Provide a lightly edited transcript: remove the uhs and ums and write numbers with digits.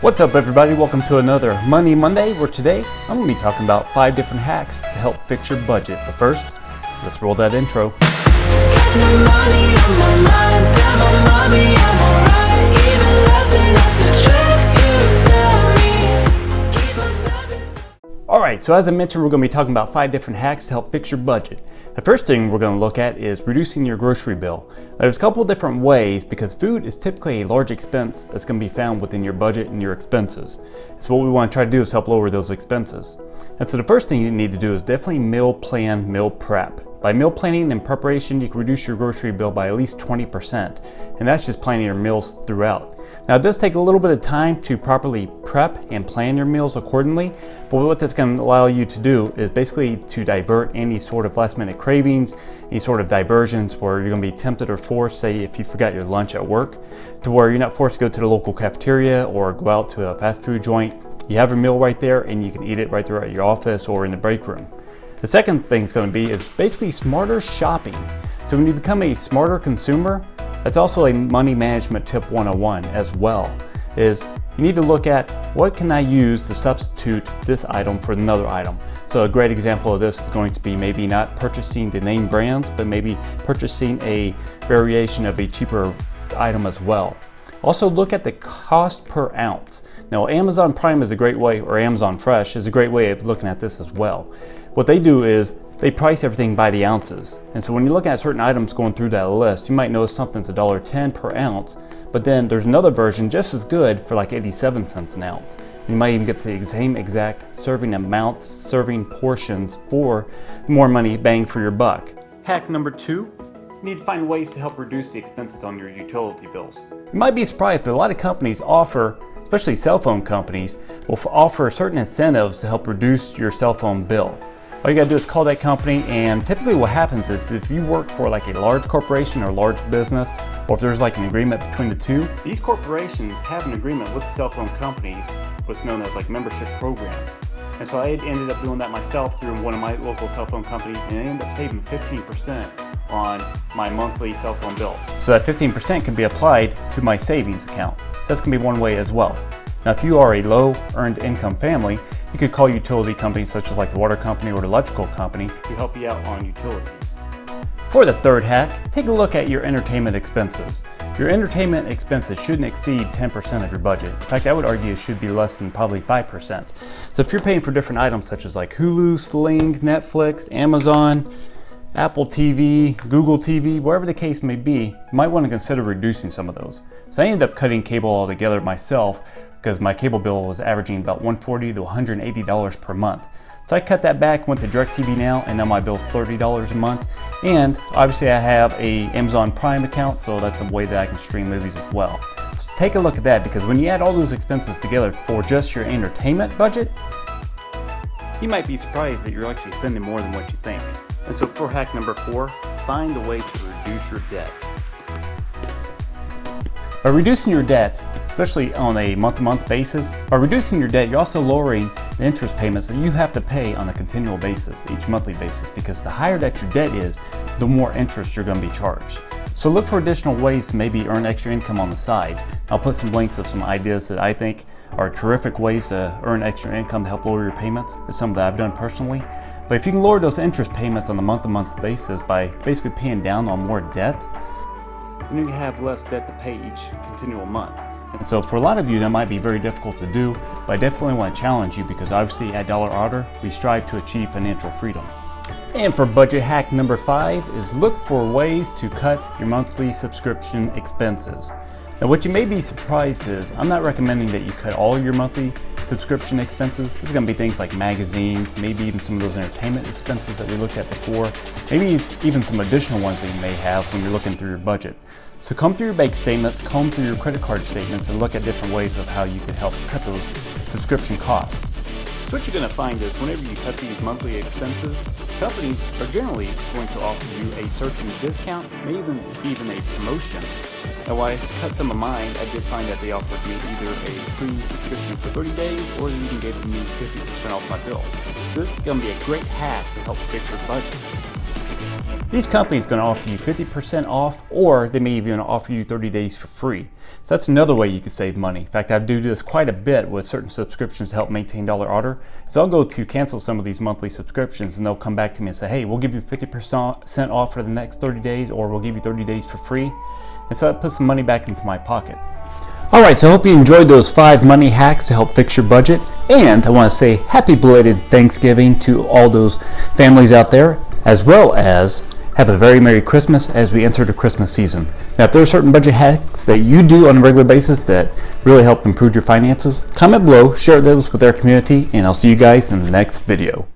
What's up everybody, welcome to another Money Monday, where today I'm going to be talking about 5 different hacks to help fix your budget. But first, let's roll that intro. Alright, so as I mentioned, we're going to be talking about 5 different hacks to help fix your budget. The first thing we're going to look at is reducing your grocery bill. Now, there's a couple of different ways because food is typically a large expense that's going to be found within your budget and your expenses. So what we want to try to do is help lower those expenses. And so the first thing you need to do is definitely meal plan, meal prep. By meal planning and preparation, you can reduce your grocery bill by at least 20%, and that's just planning your meals throughout. Now, it does take a little bit of time to properly prep and plan your meals accordingly, but what that's going to allow you to do is basically to divert any sort of last minute cravings, any sort of diversions where you're going to be tempted or forced, say if you forgot your lunch at work, to where you're not forced to go to the local cafeteria or go out to a fast food joint. You have your meal right there and you can eat it right there at your office or in the break room. The second thing it's going to be is basically smarter shopping. So when you become a smarter consumer, that's also a money management tip 101 as well, is you need to look at what can I use to substitute this item for another item. So a great example of this is going to be maybe not purchasing the name brands, but maybe purchasing a variation of a cheaper item as well. Also look at the cost per ounce. Now Amazon Prime is a great way, or Amazon Fresh is a great way of looking at this as well. What they do is they price everything by the ounces. And so when you're looking at certain items going through that list, you might notice something's $1.10 per ounce, but then there's another version just as good for like 87 cents an ounce. You might even get the same exact serving amounts, serving portions for more money bang for your buck. Hack number 2, you need to find ways to help reduce the expenses on your utility bills. You might be surprised, but a lot of companies offer, especially cell phone companies, will offer certain incentives to help reduce your cell phone bill. All you gotta do is call that company, and typically what happens is if you work for like a large corporation or large business, or if there's like an agreement between the two, these corporations have an agreement with cell phone companies, what's known as like membership programs. And so I ended up doing that myself through one of my local cell phone companies, and I ended up saving 15% on my monthly cell phone bill. So that 15% can be applied to my savings account. So that's gonna be one way as well. Now, if you are a low earned income family, you could call utility companies such as like the water company or the electrical company to help you out on utilities. For the third hack, take a look at your entertainment expenses. Your entertainment expenses shouldn't exceed 10% of your budget. In fact, I would argue it should be less than probably 5%. So if you're paying for different items such as like Hulu, Sling, Netflix, Amazon, Apple TV, Google TV, wherever the case may be, you might want to consider reducing some of those. So I ended up cutting cable altogether myself because my cable bill was averaging about $140 to $180 per month. So I cut that back, went to DirecTV Now, and now my bill's $30 a month. And obviously I have a Amazon Prime account, so that's a way that I can stream movies as well. So take a look at that, because when you add all those expenses together for just your entertainment budget, you might be surprised that you're actually spending more than what you think. And so for hack number 4, find a way to reduce your debt. By reducing your debt, especially on a month-to-month basis, by reducing your debt, you're also lowering the interest payments that you have to pay on a continual basis, each monthly basis, because the higher that your debt is, the more interest you're going to be charged. So look for additional ways to maybe earn extra income on the side. I'll put some links of some ideas that I think are terrific ways to earn extra income to help lower your payments. It's something that I've done personally. But if you can lower those interest payments on a month-to-month basis by basically paying down on more debt, then you have less debt to pay each continual month. And so for a lot of you, that might be very difficult to do, but I definitely want to challenge you, because obviously at Dollar Otter, we strive to achieve financial freedom. And for budget hack number 5 is look for ways to cut your monthly subscription expenses. Now what you may be surprised is, I'm not recommending that you cut all your monthly subscription expenses. There's going to be things like magazines, maybe even some of those entertainment expenses that we looked at before, maybe even some additional ones that you may have when you're looking through your budget. So comb through your bank statements, comb through your credit card statements, and look at different ways of how you can help cut those subscription costs. So what you're going to find is whenever you cut these monthly expenses, companies are generally going to offer you a certain discount, maybe even a promotion. Now while I cut some of mine, I did find that they offered me either a free subscription for 30 days or they even gave me 50% off my bill. So this is going to be a great hack to help fix your budget. These companies are going to offer you 50% off, or they may even offer you 30 days for free. So that's another way you can save money. In fact, I do this quite a bit with certain subscriptions to help maintain Dollar Order. So I'll go to cancel some of these monthly subscriptions and they'll come back to me and say, hey, we'll give you 50% off for the next 30 days, or we'll give you 30 days for free. And so that puts some money back into my pocket. All right, so I hope you enjoyed those 5 money hacks to help fix your budget. And I want to say happy belated Thanksgiving to all those families out there, as well as have a very Merry Christmas as we enter the Christmas season. Now, if there are certain budget hacks that you do on a regular basis that really help improve your finances, comment below, share those with our community, and I'll see you guys in the next video.